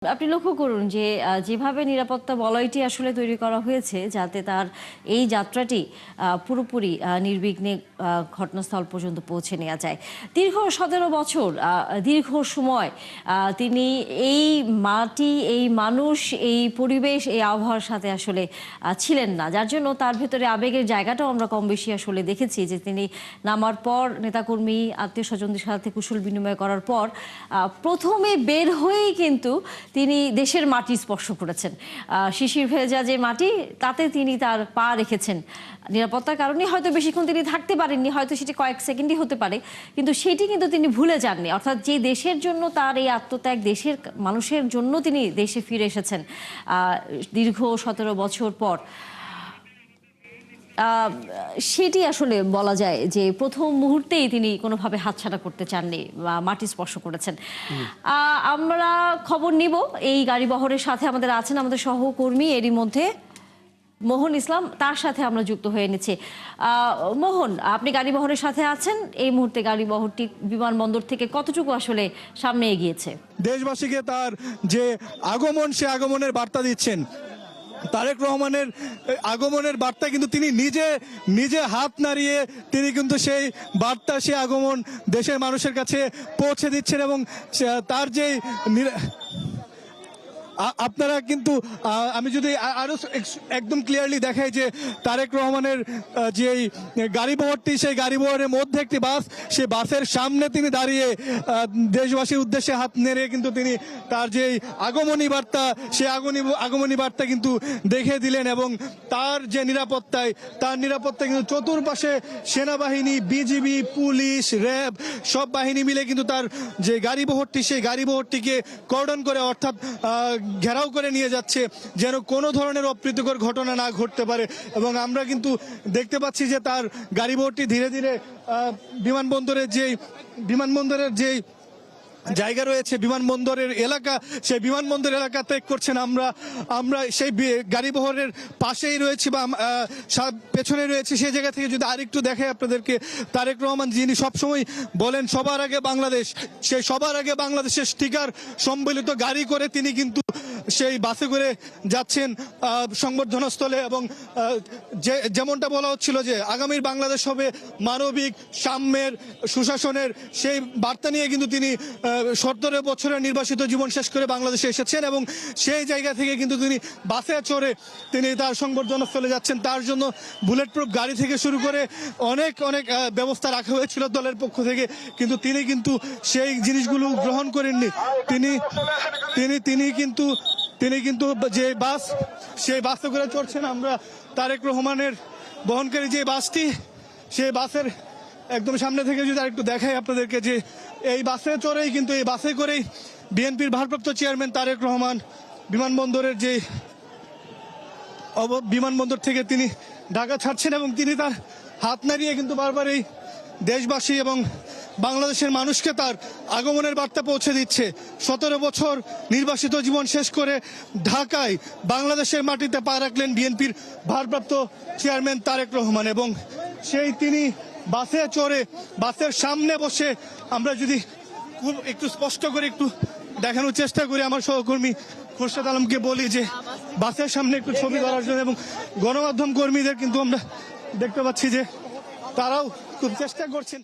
আপনি লক্ষ্য করুন যে যেভাবে নিরাপত্তা বলয়টি আসলে তৈরি করা হয়েছে যাতে তার এই যাত্রাটি পুরোপুরি নির্বিঘ্নে ঘটনাস্থল পর্যন্ত পৌঁছে নেওয়া যায়। দীর্ঘ ১৭ বছর দীর্ঘ সময় তিনি এই মাটি, এই মানুষ, এই পরিবেশ, এই আবহাওয়ার সাথে আসলে ছিলেন না, যার জন্য তার ভেতরে আবেগের জায়গাটাও আমরা কম বেশি আসলে দেখেছি যে তিনি নামার পর নেতাকর্মী আত্মীয় স্বজনদের সাথে কুশল বিনিময় করার পর প্রথমে বের হয়েই কিন্তু তিনি দেশের মাটি স্পর্শ করেছেন। শিশির ভেজা যে মাটি, তাতে তিনি তার পা রেখেছেন। নিরাপত্তার কারণে হয়তো বেশিক্ষণ তিনি থাকতে পারেননি, হয়তো সেটি কয়েক সেকেন্ডই হতে পারে, কিন্তু সেটি কিন্তু তিনি ভুলে যাননি। অর্থাৎ যে দেশের জন্য তার এই আত্মত্যাগ, দেশের মানুষের জন্য তিনি দেশে ফিরে এসেছেন দীর্ঘ ১৭ বছর পর, সেটি আসলে বলা যায় যে প্রথম মুহূর্তেই তিনি কোনোভাবে হাতছাড়া করতে চাননি বা মাটি স্পর্শ করেছেন। আমরা খবর নিব এই গাড়িবহরের সাথে আমাদের আছেন আমাদের সহকর্মী, এরই মধ্যে মোহন ইসলাম, তার সাথে আমরা যুক্ত হয়ে নিচ্ছি। মোহন, আপনি গাড়িবহরের সাথে আছেন, এই মুহূর্তে গাড়িবহরটি বিমানবন্দর থেকে কতটুকু আসলে সামনে এগিয়েছে? দেশবাসীকে তার যে আগমন, সে আগমনের বার্তা দিচ্ছেন। তারেক রহমানের আগমনের বার্তা কিন্তু তিনি নিজে হাত নাড়িয়ে তিনি কিন্তু সেই বার্তা, সেই আগমন দেশের মানুষের কাছে পৌঁছে দিচ্ছেন। এবং তার যে আপনারা কিন্তু আমি যদি আরো একদম ক্লিয়ারলি দেখাই যে তারেক রহমানের যে গাড়িবহরটি, সেই গাড়িবহরের মধ্যে একটি বাস, সেই বাসের সামনে তিনি দাঁড়িয়ে দেশবাসীর উদ্দেশ্যে হাত নেড়ে কিন্তু তিনি তার যে আগমনী বার্তা, সেই আগমনী বার্তা কিন্তু দেখে দিলেন। এবং তার যে তার নিরাপত্তায় কিন্তু চতুর্পাশে সেনাবাহিনী, বিজিবি, পুলিশ, র্যাব সব বাহিনী মিলে কিন্তু তার যে গাড়িবহরটি, সেই গাড়িবহরটিকে কর্ডন করে, অর্থাৎ ঘেরাও করে নিয়ে যাচ্ছে যেন কোনো ধরনের অপ্রীতিকর ঘটনা না ঘটতে পারে। এবং আমরা কিন্তু দেখতে পাচ্ছি যে তার গাড়িবহরটি ধীরে ধীরে বিমানবন্দরের যে জায়গা রয়েছে, বিমানবন্দরের এলাকা, সেই বিমানবন্দর এলাকা ত্যাগ করছেন। আমরা সেই গাড়িবহরের পাশেই রয়েছি বা পেছনে রয়েছে, সেই জায়গা থেকে যদি আরেকটু দেখে আপনাদেরকে, তারেক রহমান যিনি সবসময় বলেন সবার আগে বাংলাদেশ, সেই সবার আগে বাংলাদেশের স্টিকার সম্বলিত গাড়ি করে তিনি কিন্তু সেই বাসে করে যাচ্ছেন সংবর্ধনাস্থলে। এবং যেমনটা বলা হচ্ছিল যে আগামীর বাংলাদেশ হবে মানবিক, সাম্যের, সুশাসনের, সেই বার্তা নিয়ে কিন্তু তিনি 17 বছরের নির্বাসিত জীবন শেষ করে বাংলাদেশে এসেছেন। এবং সেই জায়গা থেকে কিন্তু তিনি বাসে চড়ে তিনি তার সংবর্ধনাস্থলে যাচ্ছেন। তার জন্য বুলেট প্রুফ গাড়ি থেকে শুরু করে অনেক ব্যবস্থা রাখা হয়েছিল দলের পক্ষ থেকে, কিন্তু তিনি কিন্তু সেই জিনিসগুলো গ্রহণ করেননি। তিনি কিন্তু যে বাস, সেই বাসে করে চড়ছেন। আমরা তারেক রহমানের বহনকারী যে বাসটি, সেই বাসের একদম সামনে থেকে যদি আরেকটু দেখাই আপনাদেরকে, যে এই বাসে চড়েই কিন্তু, এই বাসে করেই বিএনপির ভারপ্রাপ্ত চেয়ারম্যান তারেক রহমান বিমানবন্দর থেকে তিনি ঢাকা ছাড়ছেন। এবং তিনি তার হাত নাড়িয়ে কিন্তু বারবার এই দেশবাসী এবং বাংলাদেশের মানুষকে তার আগমনের বার্তা পৌঁছে দিচ্ছে। 17 বছর নির্বাসিত জীবন শেষ করে ঢাকায় বাংলাদেশের মাটিতে পা রাখলেন বিএনপির ভারপ্রাপ্ত চেয়ারম্যান তারেক রহমান। এবং সেই তিনি বাসে চড়ে, বাসের সামনে বসে, আমরা যদি খুব একটু স্পষ্ট করে একটু দেখানোর চেষ্টা করি, আমার সহকর্মী খোরশেদ আলমকে বলি যে বাসের সামনে একটু ছবি ধরার জন্য। এবং গণমাধ্যম কর্মীদের কিন্তু আমরা দেখতে পাচ্ছি যে তারাও খুব চেষ্টা করছেন।